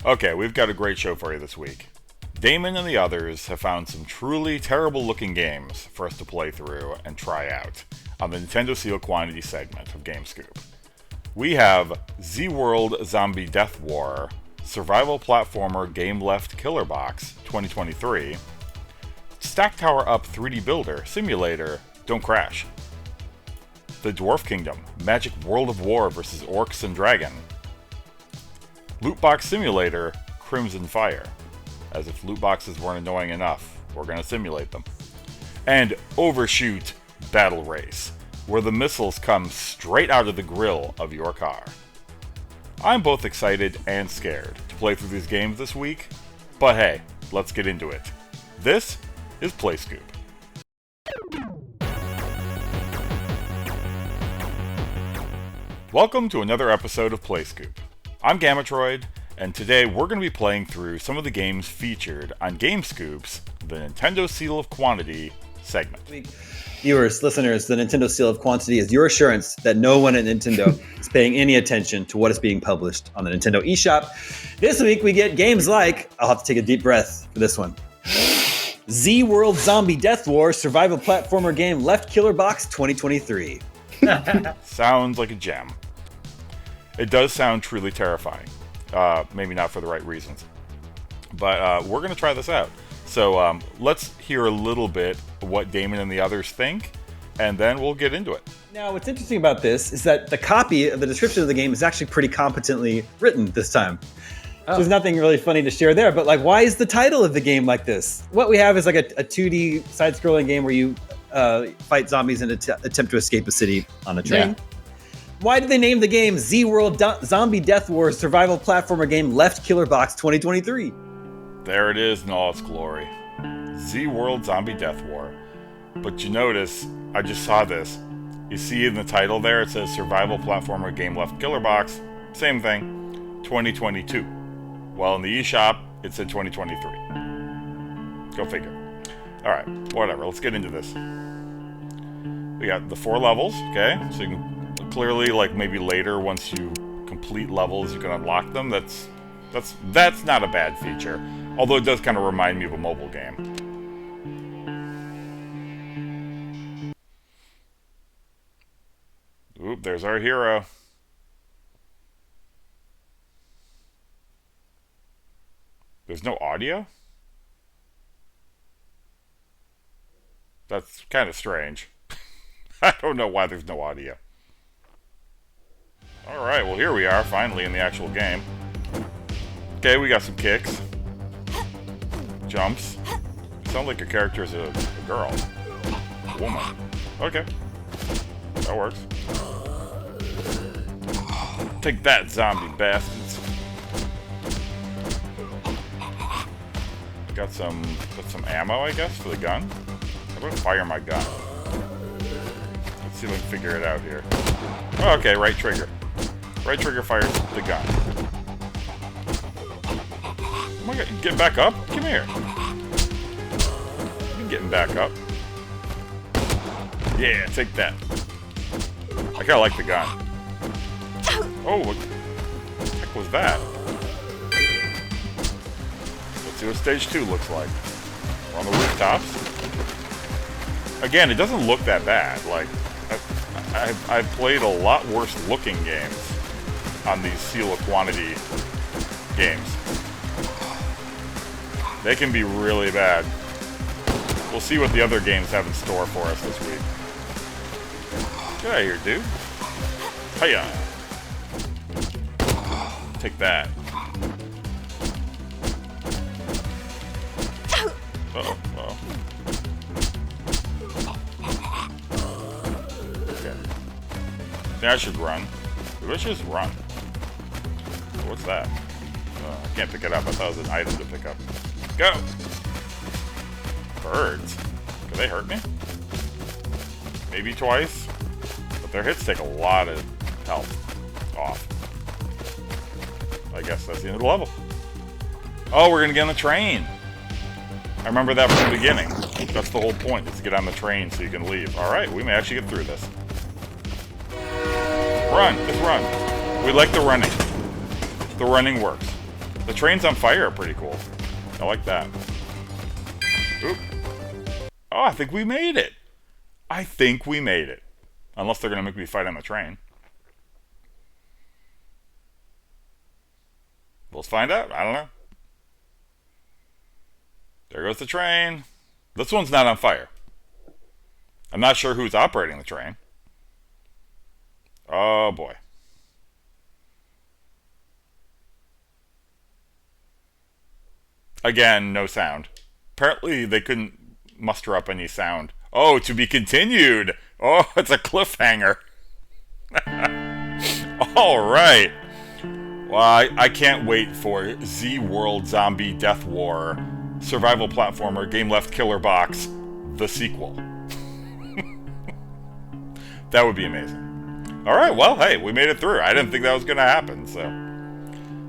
Okay, we've got a great show for you this week. Damon and the others have found some truly terrible looking games for us to play through and try out on the Nintendo Seal Quantity segment of GameScoop. We have Z-World Zombie Death War, Survival Platformer Game Left Killer Box 2023, Stack Tower Up 3D Builder Simulator Don't Crash, The Dwarf Kingdom Magic World of War vs. Orks and Dragon, Loot Box Simulator Crimson Fire. As if loot boxes weren't annoying enough, we're going to simulate them. And OverShoot Battle Race, where the missiles come straight out of the grill of your car. I'm both excited and scared to play through these games this week, but hey, let's get into it. This is PlayScoop. Welcome to another episode of PlayScoop. I'm Gamatroid, and today we're going to be playing through some of the games featured on GameScoop's The Nintendo Seal of Quantity segment. Viewers, listeners, the Nintendo Seal of Quantity is your assurance that no one at Nintendo is paying any attention to what is being published on the Nintendo eShop. This week we get games like, I'll have to take a deep breath for this one, Z-World Zombie Death War Survival Platformer Game Left Killer Box 2023. Sounds like a gem. It does sound truly terrifying. Maybe not for the right reasons. But we're going to try this out. So let's hear a little bit what Damon and the others think, and then we'll get into it. Now, what's interesting about this is that the copy of the description of the game is actually pretty competently written this time. So there's nothing really funny to share there, but like, why is the title of the game like this? What we have is like a 2D side-scrolling game where you fight zombies and attempt to escape a city on a train. Yeah. Why did they name the game Z-World Zombie Death War Survival Platformer Game Left Killer Box 2023? There it is in all its glory. Z-World Zombie Death War. But you notice, I just saw this. You see in the title there, it says Survival Platformer Game Left Killer Box. Same thing, 2022. Well, in the eShop, it said 2023. Go figure. Alright, whatever, let's get into this. We got the 4 levels, okay? So you can clearly, like, maybe later, once you complete levels, you can unlock them. That's not a bad feature. Although it does kind of remind me of a mobile game. Oop, there's our hero. There's no audio? That's kind of strange. I don't know why there's no audio. Alright, well here we are, finally in the actual game. Okay, we got some kicks. Jumps. Sound like your character is a girl. A woman. Okay. That works. Take that, zombie bastards. Got some ammo, I guess, for the gun. I'm gonna fire my gun. Let's see if we can figure it out here. Oh, okay, right trigger. Right trigger fires the gun. Oh my god, you get back up? Come here. You getting back up. Yeah, take that. I kinda like the gun. Oh, what the heck was that? Let's see what stage 2 looks like. We're on the rooftops. Again, it doesn't look that bad. Like, I've played a lot worse looking games on these Seal of Quantity games. They can be really bad. We'll see what the other games have in store for us this week. Get out of here, dude. Hiya. Take that. Uh-oh, uh-oh. Okay. I think I should run. Maybe I should just run. What's that? I can't pick it up. I thought it was an item to pick up. Go! Birds. Can they hurt me? Maybe twice. But their hits take a lot of health off. I guess that's the end of the level. Oh, we're gonna get on the train. I remember that from the beginning. That's the whole point, is to get on the train so you can leave. Alright, we may actually get through this. Run! Just run. We like the running. The running works. The trains on fire are pretty cool. I like that. Oop. Oh, I think we made it. I think we made it. Unless they're going to make me fight on the train. Let's find out. I don't know. There goes the train. This one's not on fire. I'm not sure who's operating the train. Oh, boy. Again, no sound. Apparently, they couldn't muster up any sound. Oh, to be continued. Oh, it's a cliffhanger. All right. Well, I can't wait for Z World Zombie Death War survival platformer Game Left Killer Box, the sequel. That would be amazing. All right, well, hey, we made it through. I didn't think that was going to happen, so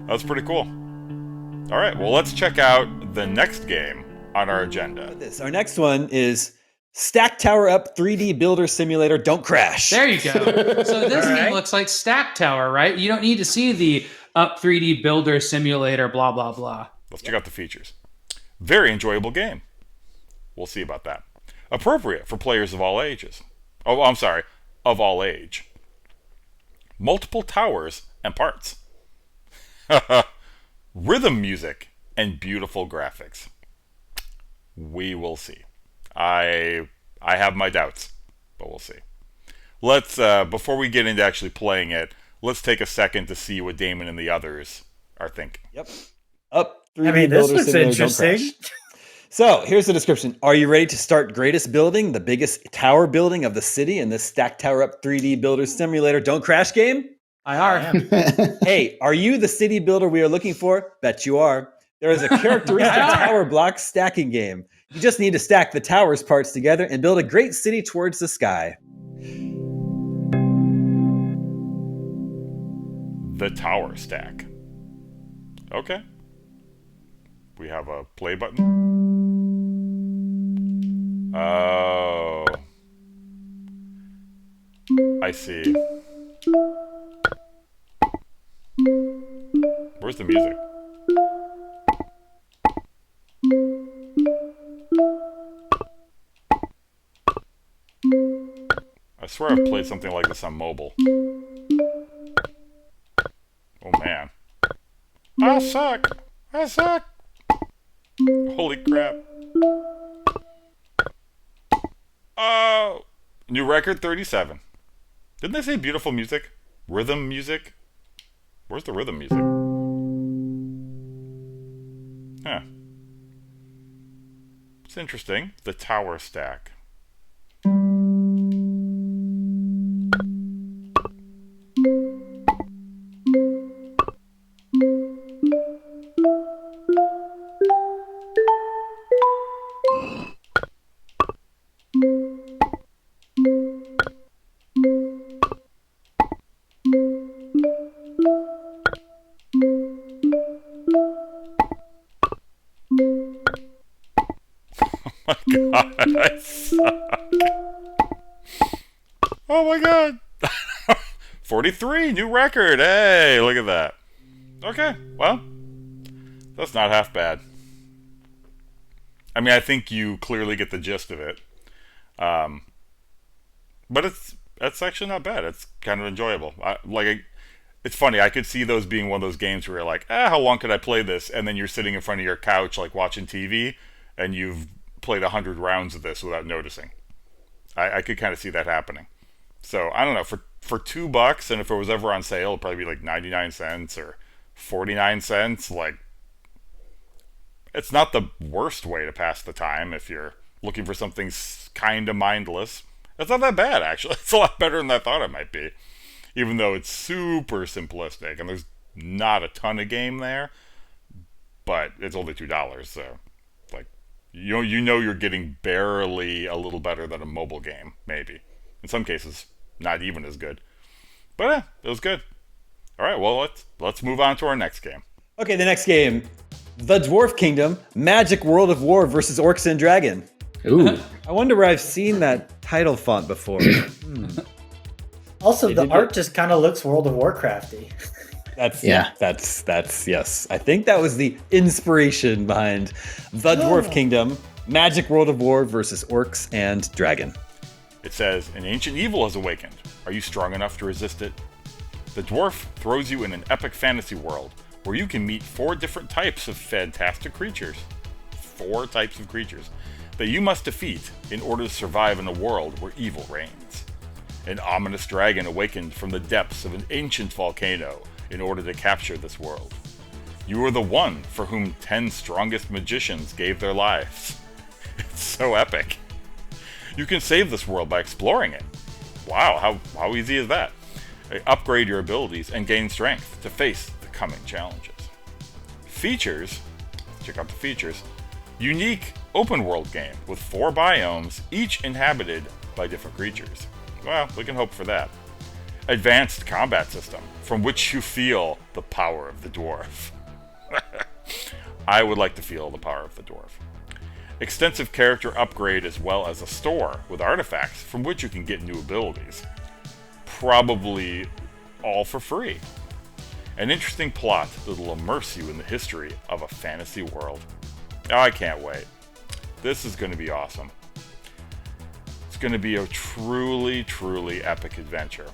that was pretty cool. All right, well, let's check out the next game on our agenda. Our next one is Stack Tower Up 3D Builder Simulator Don't Crash. There you go. So this game looks like Stack Tower, right? You don't need to see the Up 3D Builder Simulator, blah, blah, blah. Let's check out the features. Very enjoyable game. We'll see about that. Appropriate for players of all ages. Oh, I'm sorry, of all age. Multiple towers and parts. Rhythm music and beautiful graphics. We will see. I have my doubts, but we'll see. Let's before we get into actually playing it, let's take a second to see what Daemon and the others are thinking. Yep. Up 3D I mean, this Builder looks Simulator, interesting. Don't Crash. So here's the description. Are you ready to start greatest building, the biggest tower building of the city in this Stack Tower Up 3D Builder Simulator Don't Crash game? I are. Hey, are you the city builder we are looking for? Bet you are. There is a characteristic tower block stacking game. You just need to stack the tower's parts together and build a great city towards the sky. The tower stack. Okay. We have a play button. Oh. I see. Where's the music? I swear I've played something like this on mobile. Oh man. I suck! I suck! Holy crap. Oh! New record 37. Didn't they say beautiful music? Rhythm music? Where's the rhythm music? Huh. It's interesting. The tower stack. God, I suck. Oh my god. 43, new record. Hey, look at that. Okay, well, that's not half bad. I mean, I think you clearly get the gist of it. But it's actually not bad. It's kind of enjoyable. It's funny. I could see those being one of those games where you're like, how long could I play this? And then you're sitting in front of your couch, like watching TV, and you've played 100 rounds of this without noticing. I could kind of see that happening. So I don't know, for $2, and if it was ever on sale, it'd probably be like 99 cents or 49 cents. Like, it's not the worst way to pass the time if you're looking for something kind of mindless. It's not that bad, actually. It's a lot better than I thought it might be, even though it's super simplistic and there's not a ton of game there. But it's only $2, so like, you know you're getting barely a little better than a mobile game, maybe. In some cases, not even as good. But it was good. All right, well, let's move on to our next game. Okay, the next game, The Dwarf Kingdom, Magic World of War versus Orcs and Dragon. Ooh. I wonder where I've seen that title font before. Also, the art just kind of looks World of Warcrafty. That's yes. I think that was the inspiration behind the Dwarf Kingdom, Magic World of War versus Orcs and Dragon. It says, an ancient evil has awakened. Are you strong enough to resist it? The dwarf throws you in an epic fantasy world where you can meet 4 different types of fantastic creatures. 4 types of creatures that you must defeat in order to survive in a world where evil reigns. An ominous dragon awakened from the depths of an ancient volcano in order to capture this world. You are the one for whom 10 strongest magicians gave their lives. It's so epic. You can save this world by exploring it. Wow, how easy is that? Upgrade your abilities and gain strength to face the coming challenges. Features, check out the features. Unique open world game with 4 biomes, each inhabited by different creatures. Well, we can hope for that. Advanced combat system, from which you feel the power of the dwarf. I would like to feel the power of the dwarf. Extensive character upgrade as well as a store with artifacts from which you can get new abilities. Probably all for free. An interesting plot that will immerse you in the history of a fantasy world. I can't wait. This is going to be awesome. It's going to be a truly, truly epic adventure.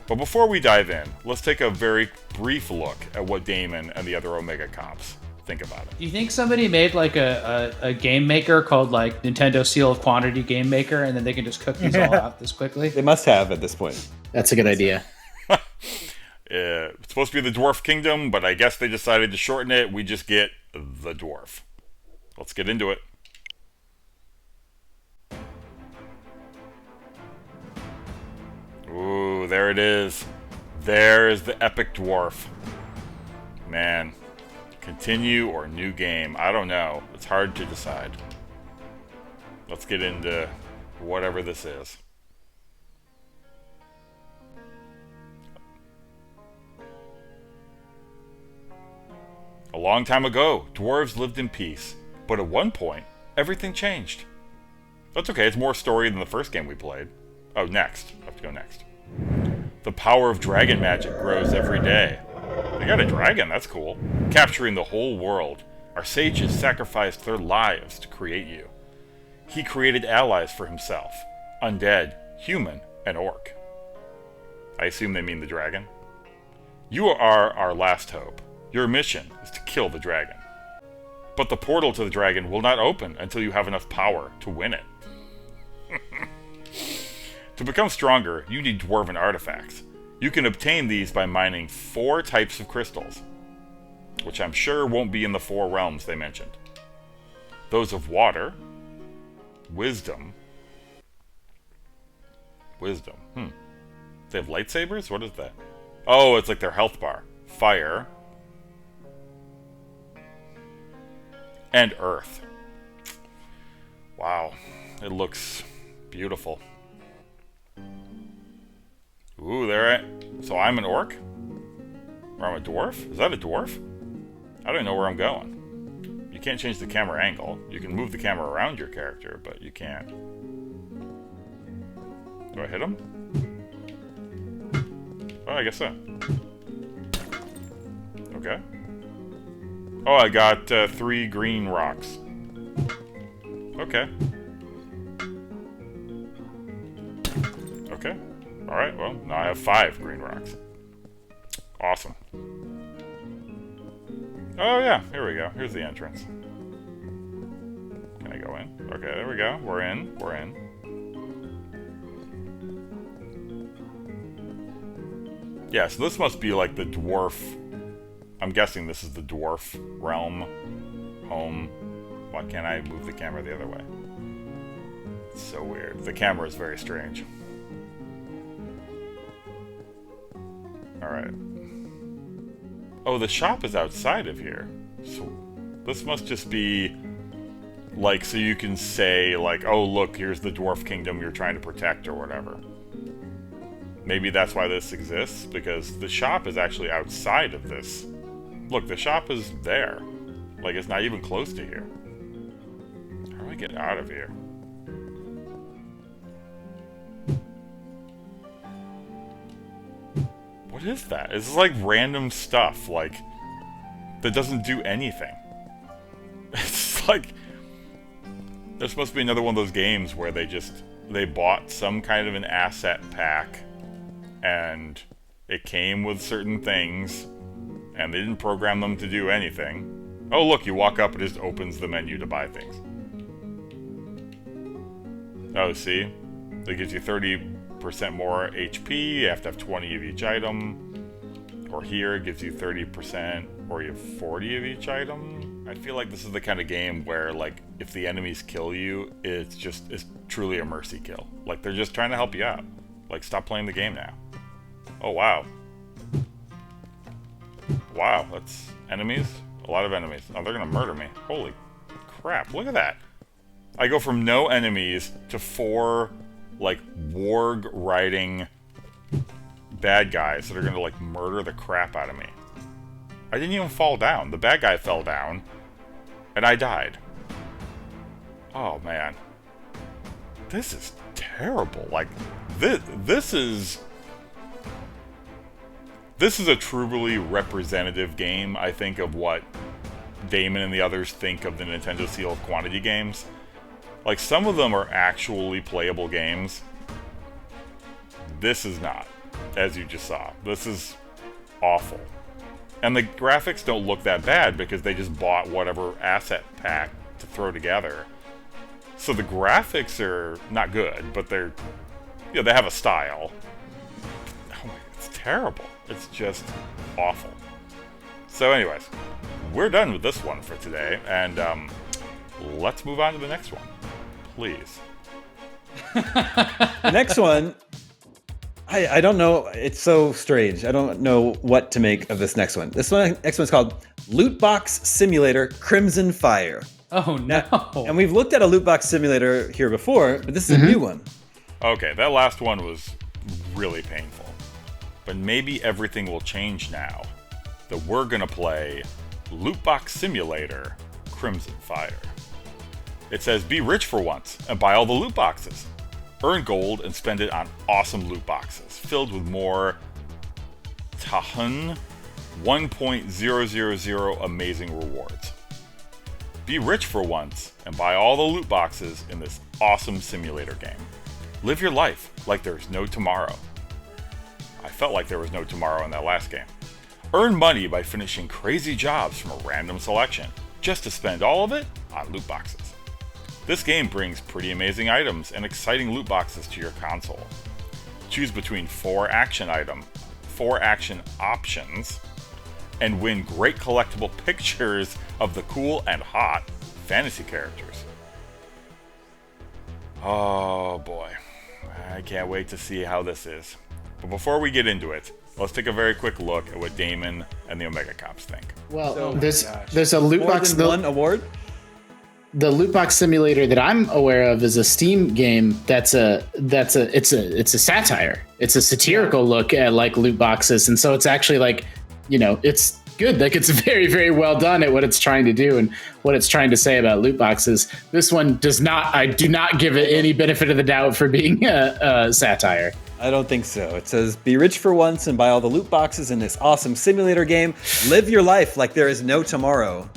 But before we dive in, let's take a very brief look at what Daemon and the other Omega Comps think about it. Do you think somebody made like a game maker called like Nintendo Seal of Quantity Game Maker, and then they can just cook these all out this quickly? They must have at this point. That's a good idea. It's supposed to be the Dwarf Kingdom, but I guess they decided to shorten it. We just get the dwarf. Let's get into it. Ooh, there it is. There's the epic dwarf. Man. Continue or new game? I don't know. It's hard to decide. Let's get into whatever this is. A long time ago, dwarves lived in peace. But at one point, everything changed. That's okay, it's more story than the first game we played. Oh, next. I have to go next. The power of dragon magic grows every day. They got a dragon, that's cool. Capturing the whole world, our sages sacrificed their lives to create you. He created allies for himself, undead, human, and orc. I assume they mean the dragon. You are our last hope. Your mission is to kill the dragon. But the portal to the dragon will not open until you have enough power to win it. To become stronger, you need dwarven artifacts. You can obtain these by mining 4 types of crystals, which I'm sure won't be in the 4 realms they mentioned. Those of water, wisdom. They have lightsabers? What is that? Oh, it's like their health bar. Fire. And earth. Wow, it looks beautiful. Ooh, so I'm an orc? Or I'm a dwarf? Is that a dwarf? I don't know where I'm going. You can't change the camera angle. You can move the camera around your character, but you can't. Do I hit him? Oh, I guess so. Okay. Oh, I got 3 green rocks. Okay. Okay. Alright, well, now I have 5 green rocks. Awesome. Oh yeah, here we go. Here's the entrance. Can I go in? Okay, there we go. We're in. We're in. Yeah, so this must be like the dwarf... I'm guessing this is the dwarf realm. Home. Why can't I move the camera the other way? It's so weird. The camera is very strange. Alright. Oh, the shop is outside of here. So this must just be like, so you can say like, oh look, here's the Dwarf Kingdom you're trying to protect or whatever. Maybe that's why this exists, because the shop is actually outside of this. Look, the shop is there. Like, it's not even close to here. How do I get out of here? What is that? It's like random stuff, like, that doesn't do anything. It's like, there's supposed to be another one of those games where they bought some kind of an asset pack, and it came with certain things, and they didn't program them to do anything. Oh, look, you walk up, it just opens the menu to buy things. Oh, see? It gives you 30% more HP, you have to have 20 of each item. Or here, it gives you 30%, or you have 40 of each item. I feel like this is the kind of game where, like, if the enemies kill you, it's truly a mercy kill. Like, they're just trying to help you out. Like, stop playing the game now. Oh, wow. Wow, that's enemies? A lot of enemies. Oh, they're gonna murder me. Holy crap, look at that. I go from no enemies to 4, like, warg riding bad guys that are gonna, like, murder the crap out of me. I didn't even fall down. The bad guy fell down, and I died. Oh, man. This is terrible. Like, this is a truly representative game, I think, of what Daemon and the others think of the Nintendo Seal of Quantity games. Like, some of them are actually playable games. This is not, as you just saw. This is awful. And the graphics don't look that bad because they just bought whatever asset pack to throw together. So the graphics are not good, but they're, you know, they have a style. Oh my, it's terrible. It's just awful. So anyways, we're done with this one for today, and let's move on to the next one. Please. The next one, I don't know. It's so strange. I don't know what to make of this next one. Next one's called Loot Box Simulator Crimson Fire. Oh, no. And we've looked at a loot box simulator here before, but this is a new one. Okay, that last one was really painful. But maybe everything will change now that we're gonna play Loot Box Simulator Crimson Fire. It says, be rich for once and buy all the loot boxes. Earn gold and spend it on awesome loot boxes filled with more Tahun 1.000 amazing rewards. Be rich for once and buy all the loot boxes in this awesome simulator game. Live your life like there's no tomorrow. I felt like there was no tomorrow in that last game. Earn money by finishing crazy jobs from a random selection, just to spend all of it on loot boxes. This game brings pretty amazing items and exciting loot boxes to your console. Choose between 4 action options, and win great collectible pictures of the cool and hot fantasy characters. Oh boy, I can't wait to see how this is. But before we get into it, let's take a very quick look at what Daemon and the Omega Cops think. Well, there's a loot More box. than one award? The loot box simulator that I'm aware of is a Steam game it's a satire. It's a satirical look at like loot boxes, and so it's actually like, you know, it's good. Like, it's very, very well done at what it's trying to do and what it's trying to say about loot boxes. This one does not. I do not give it any benefit of the doubt for being a satire. I don't think so. It says, be rich for once and buy all the loot boxes in this awesome simulator game. Live your life like there is no tomorrow.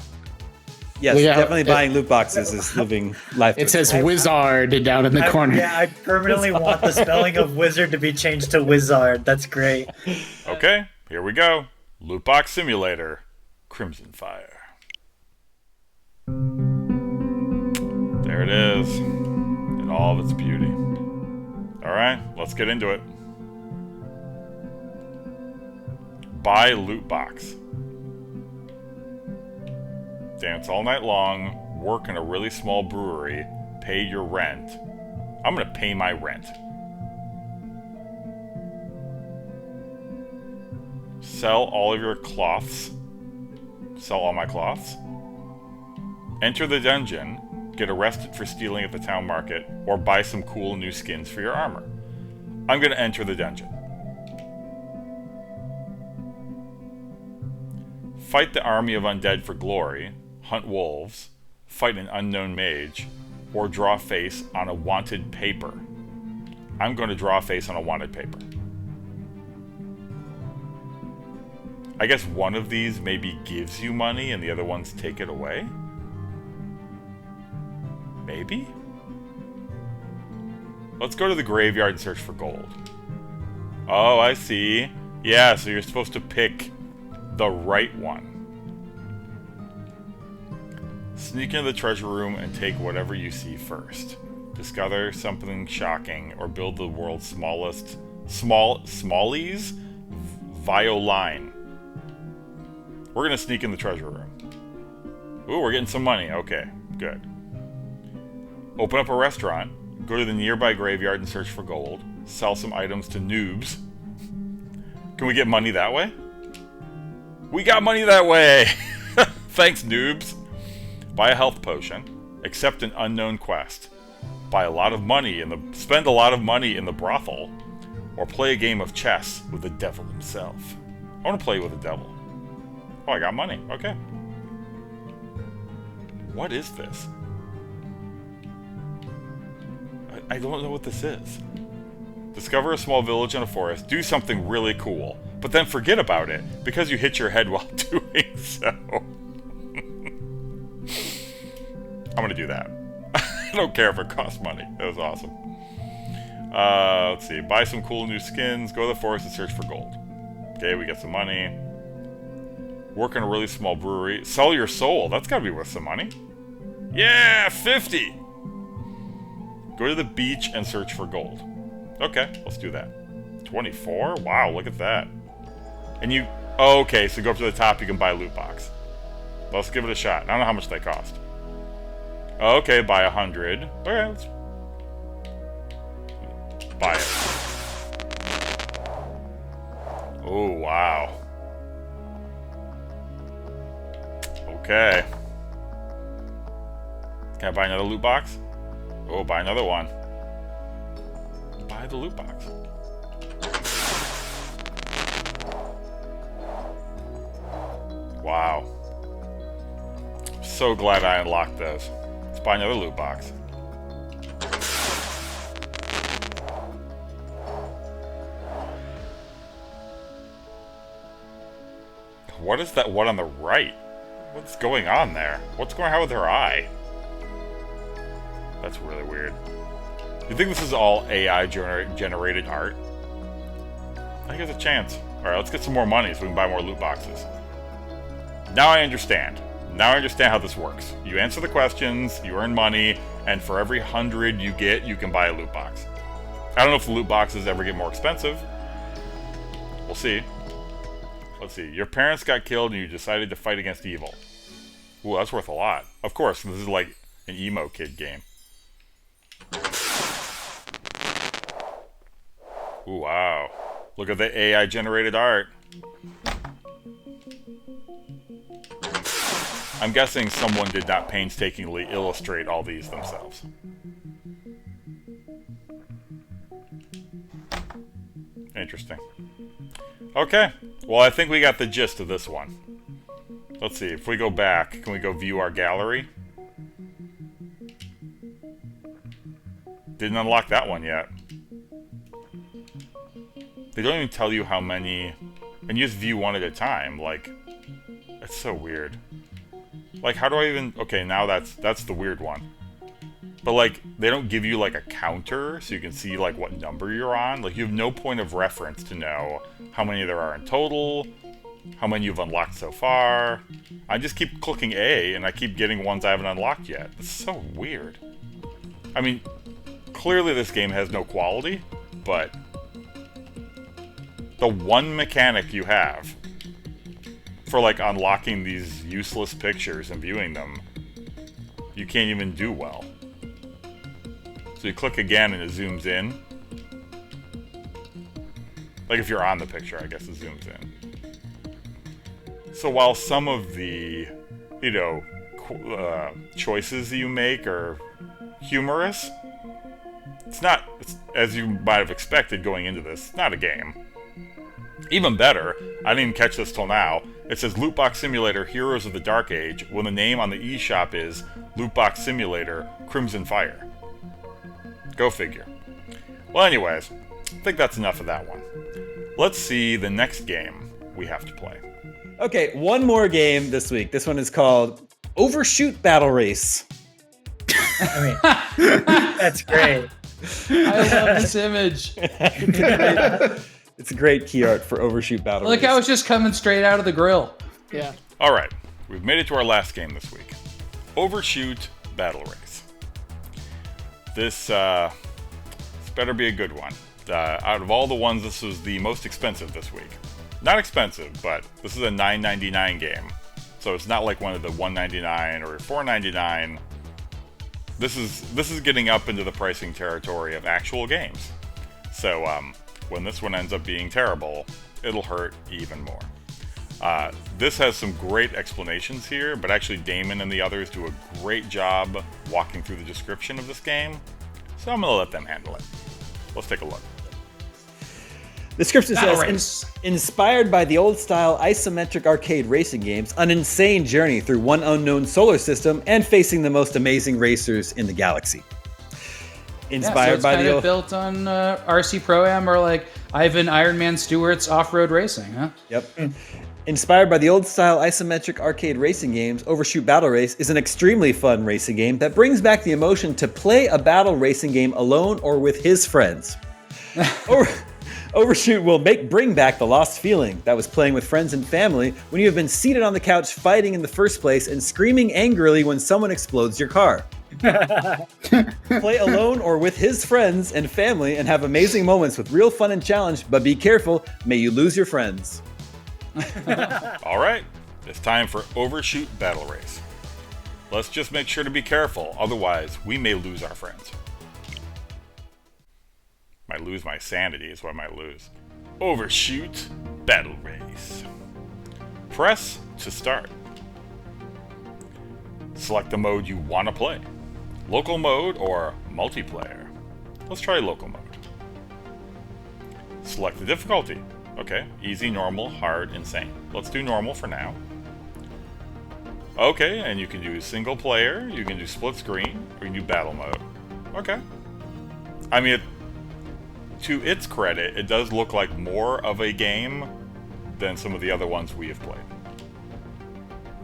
Yes, well, yeah, definitely buying loot boxes is living life. It says Wizard down in the corner. Yeah, I permanently want the spelling of wizard to be changed to Wizard. That's great. Okay, here we go. Loot Box Simulator Crimson Fire. There it is, in all of its beauty. Alright, let's get into it. Buy loot box. Dance all night long, work in a really small brewery, pay your rent. I'm gonna pay my rent. Sell all of your cloths. Sell all my cloths. Enter the dungeon, get arrested for stealing at the town market, or buy some cool new skins for your armor. I'm gonna enter the dungeon. Fight the army of undead for glory, hunt wolves, fight an unknown mage, or draw face on a wanted paper. I'm going to draw a face on a wanted paper. I guess one of these maybe gives you money and the other ones take it away? Maybe? Let's go to the graveyard and search for gold. Oh, I see. Yeah, so you're supposed to pick the right one. Sneak into the treasure room and take whatever you see first. Discover something shocking or build the world's smallies violine. We're gonna sneak in the treasure room. Ooh, we're getting some money. Okay, good. Open up a restaurant. Go to the nearby graveyard and search for gold. Sell some items to noobs. Can we get money that way? We got money that way! Thanks, noobs. Buy a health potion. Accept an unknown quest. Buy a lot of money spend a lot of money in the brothel. Or play a game of chess with the devil himself. I want to play with the devil. Oh, I got money. Okay. What is this? I don't know what this is. Discover a small village in a forest. Do something really cool. But then forget about it because you hit your head while doing so. I'm gonna do that. I don't care if it costs money. That was awesome. Let's see. Buy some cool new skins. Go to the forest and search for gold. Okay, we get some money. Work in a really small brewery. Sell your soul. That's gotta be worth some money. Yeah, 50! Go to the beach and search for gold. Okay, let's do that. 24? Wow, look at that. And you... Oh, okay, so go up to the top, you can buy a loot box. Let's give it a shot. I don't know how much they cost. Okay, buy 100. Okay, let's... buy it. Oh, wow. Okay. Can I buy another loot box? Oh, buy another one. Buy the loot box. Wow. So glad I unlocked those. Let's buy another loot box. What is that one on the right? What's going on there? What's going on with her eye? That's really weird. You think this is all AI generated art? I think there's a chance. Alright, let's get some more money so we can buy more loot boxes. Now I understand. Now I understand how this works. You answer the questions, you earn money, and for every 100 you get, you can buy a loot box. I don't know if the loot boxes ever get more expensive. We'll see. Let's see. Your parents got killed and you decided to fight against evil. Ooh, that's worth a lot. Of course, this is like an emo kid game. Ooh, wow. Look at the AI generated art. I'm guessing someone did not painstakingly illustrate all these themselves. Interesting. Okay. Well, I think we got the gist of this one. Let's see. If we go back, can we go view our gallery? Didn't unlock that one yet. They don't even tell you how many... And you just view one at a time. Like, that's so weird. Like, how do I even... Okay, now that's the weird one. But, like, they don't give you, like, a counter so you can see, like, what number you're on. Like, you have no point of reference to know how many there are in total, how many you've unlocked so far. I just keep clicking A, and I keep getting ones I haven't unlocked yet. It's so weird. I mean, clearly this game has no quality, but... The one mechanic you have for, like, unlocking these useless pictures and viewing them, you can't even do well. So you click again and it zooms in. Like, if you're on the picture, I guess it zooms in. So while some of the, you know, choices you make are humorous, it's not, as you might have expected going into this, it's not a game. Even better, I didn't even catch this till now, it says Lootbox Simulator Heroes of the Dark Age when the name on the eShop is Lootbox Simulator Crimson Fire. Go figure. Well, anyways, I think that's enough of that one. Let's see the next game we have to play. Okay, one more game this week. This one is called OverShoot Battle Race. I mean, that's great. I love this image. It's a great key art for OverShoot Battle Like Race. I was just coming straight out of the grill. Yeah. All right, we've made it to our last game this week. OverShoot Battle Race. This better be a good one. Out of all the ones, this was the most expensive this week. Not expensive, but this is a $9.99 game. So it's not like one of the $1.99 or $4.99. This is getting up into the pricing territory of actual games. So when this one ends up being terrible, it'll hurt even more. This has some great explanations here, but actually Daemon and the others do a great job walking through the description of this game. So I'm going to let them handle it. Let's take a look. The description Battle says, race. Inspired by the old-style isometric arcade racing games, an insane journey through one unknown solar system and facing the most amazing racers in the galaxy. Inspired by the old... built on RC Pro-Am or like Ivan Iron Man Stewart's off-road racing, huh? Yep. Inspired by the old-style isometric arcade racing games, OverShoot Battle Race is an extremely fun racing game that brings back the emotion to play a battle racing game alone or with his friends. OverShoot will bring back the lost feeling that was playing with friends and family when you have been seated on the couch fighting in the first place and screaming angrily when someone explodes your car. Play alone or with his friends and family and have amazing moments with real fun and challenge, but be careful, may you lose your friends. All right, it's time for OverShoot Battle Race. Let's just make sure to be careful, otherwise we may lose our friends. Might lose my sanity is what I might lose. OverShoot Battle Race. Press to start. Select the mode you want to play. Local mode or multiplayer. Let's try local mode. Select the difficulty. Okay, easy, normal, hard, insane. Let's do normal for now. Okay, and you can do single player, you can do split screen, or you can do battle mode. Okay. I mean, to its credit, it does look like more of a game than some of the other ones we have played.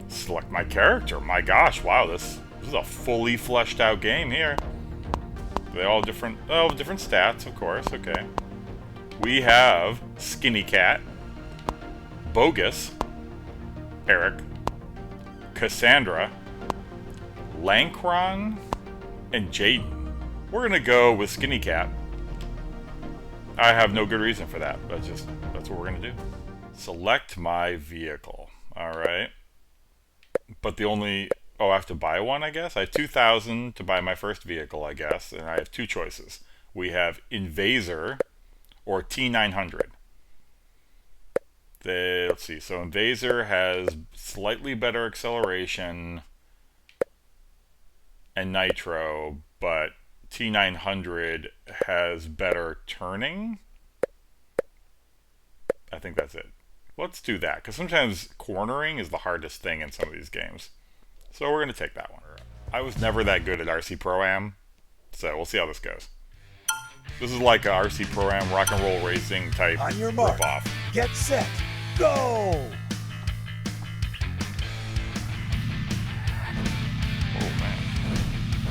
Select my character. My gosh, wow, this is a fully fleshed out game here. They all different stats, of course, okay. We have Skinny Cat, Bogus, Eric, Cassandra, Lankron, and Jaden. We're gonna go with Skinny Cat. I have no good reason for that. That's what we're gonna do. Select my vehicle. Alright. But I have to buy one, I guess? I have 2,000 to buy my first vehicle, I guess, and I have two choices. We have Invaser or T900. Let's see, so Invaser has slightly better acceleration and nitro, but T900 has better turning. I think that's it. Let's do that, because sometimes cornering is the hardest thing in some of these games. So we're going to take that one. I was never that good at RC Pro-Am, so we'll see how this goes. This is like a RC Pro-Am rock and roll racing type On your mark, ripoff. get set, go! Oh man.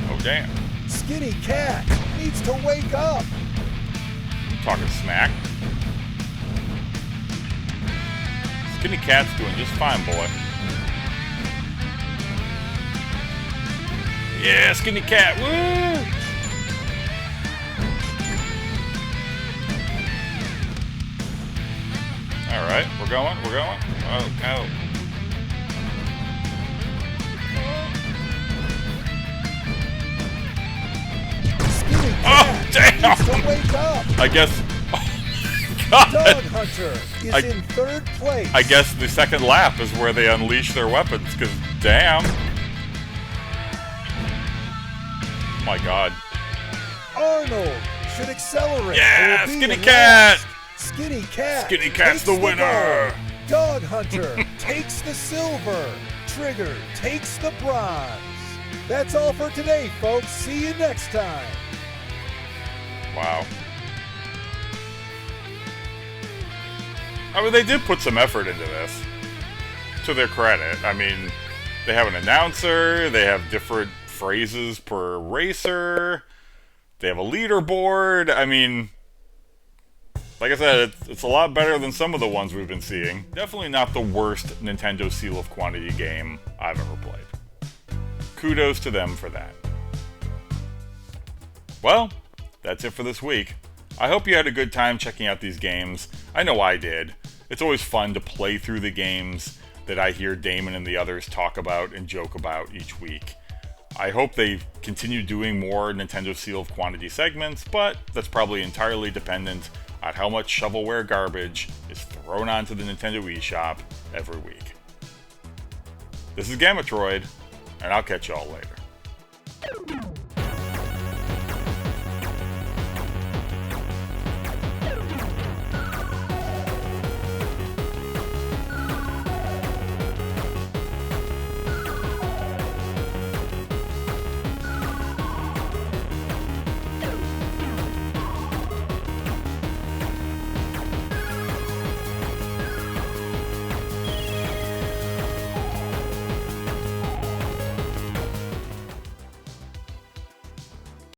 Oh damn. Skinny Cat needs to wake up. I'm talking smack. Skinny Cat's doing just fine, boy. Yeah, Skinny Cat, woo! Alright, we're going. Oh, go. Skinny Oh, Cat damn! needs to wake up. I guess... Dog God! Hunter is in third place. I guess the second lap is where they unleash their weapons, because damn. My god. Arnold should accelerate. Yeah, or be Skinny last. Cat! Skinny Cat. Skinny Cat's takes the winner. gold. Dog Hunter takes the silver. Trigger takes the bronze. That's all for today, folks. See you next time. Wow. I mean, they did put some effort into this. to their credit. I mean, they have an announcer, they have different phrases per racer, they have a leaderboard. I mean, like I said, it's a lot better than some of the ones we've been seeing. Definitely not the worst Nintendo Seal of Quantity game I've ever played. Kudos to them for that. Well, that's it for this week. I hope you had a good time checking out these games. I know I did. It's always fun to play through the games that I hear Daemon and the others talk about and joke about each week. I hope they continue doing more Nintendo Seal of Quantity segments, but that's probably entirely dependent on how much shovelware garbage is thrown onto the Nintendo eShop every week. This is Gamatroid, and I'll catch y'all later.